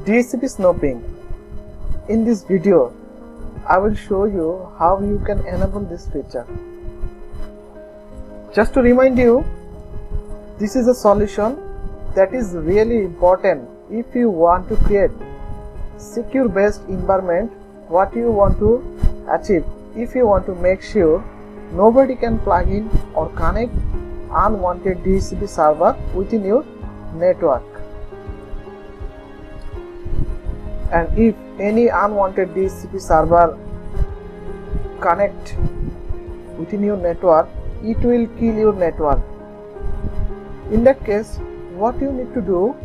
DHCP snooping. In this video, I will show you how you can enable this feature. Just to remind you, this is a solution that is really important if you want to create secure based environment. What you want to achieve, if you want to make sure nobody can plug in or connect unwanted DHCP server within your network, and if any unwanted DHCP server connect within your network, it will kill your network. In that case, what you need to do,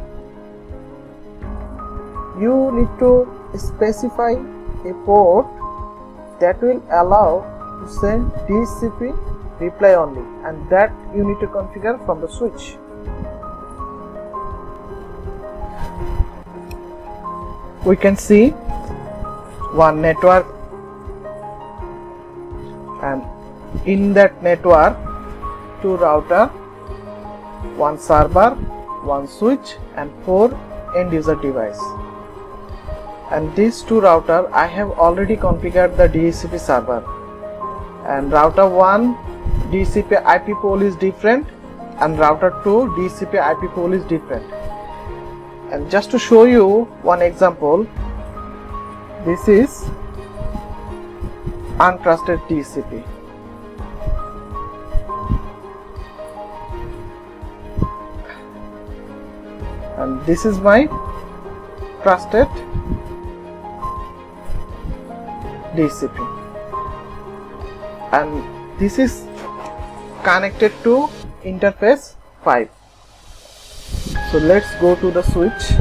you need to specify a port that will allow to send DHCP reply only, and that you need to configure from the switch. We can see one network, and in that network two router, one server, one switch and 4 end user device. And these two router I have already configured the DHCP server, and router 1 DHCP IP pole is different and router 2 DHCP IP pole is different. And just to show you one example, this is untrusted DHCP. And this is my trusted DHCP, and this is connected to interface 5. So let's go to the switch.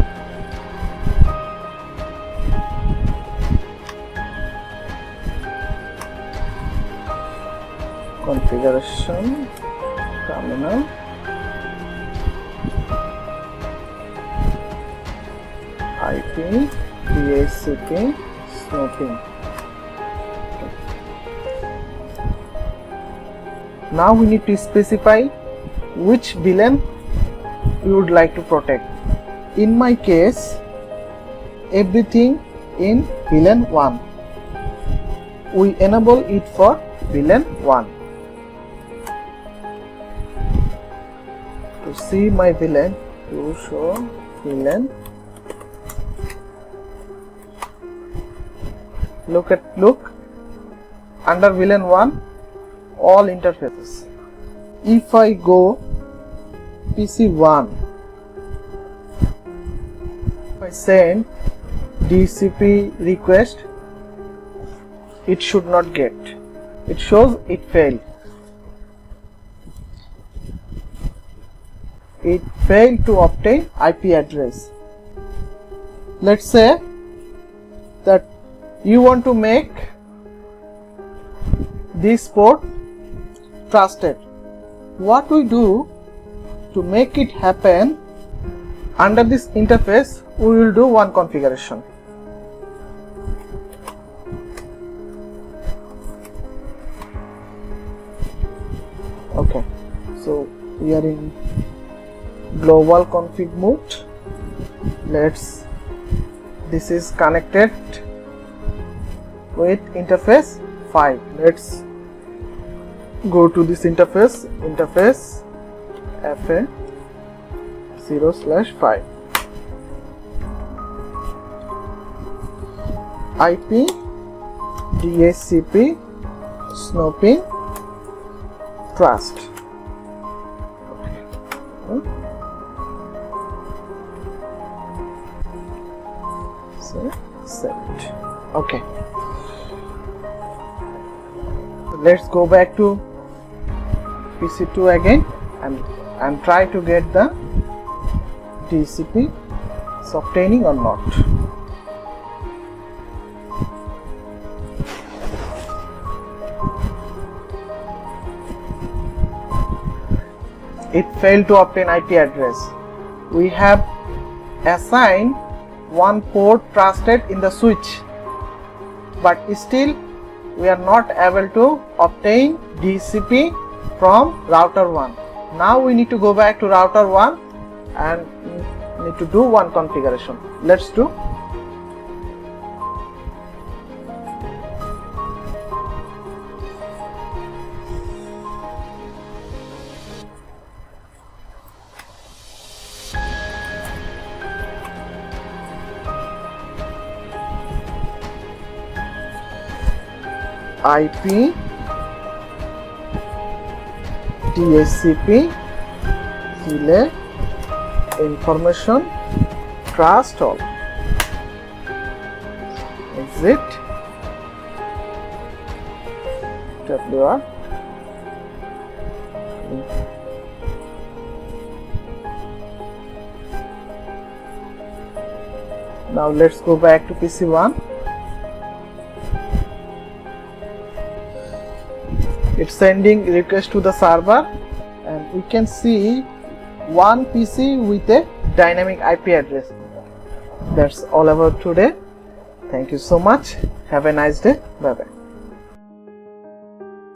Configuration, terminal, IP, DHCP, snooping. Now we need to specify which VLAN we would like to protect. In my case, everything in VLAN 1. We enable it for VLAN 1. To see my VLAN, to show VLAN, look under VLAN 1, all interfaces. If I go PC1, if I send DHCP request, it should not get. It shows it failed. It failed to obtain IP address. Let's say that you want to make this port trusted. What we do to make it happen, under this interface we will do one configuration. Okay, so we are in global config mode. This is connected with interface 5. Let's go to this interface FA 0/5. IP DHCP snooping trust. Okay. So set it. Okay. Let's go back to PC2 again and try to get the DHCP is obtaining or not. It failed to obtain IP address. We have assigned one port trusted in the switch, but still we are not able to obtain DHCP from router 1. Now we need to go back to router 1 and need to do one configuration. let's do. IP DHCP relay information trust all. Exit WR. Now let's go back to PC1. It's sending request to the server, and we can see one PC with a dynamic IP address. That's all about today. Thank you so much. Have a nice day. Bye bye.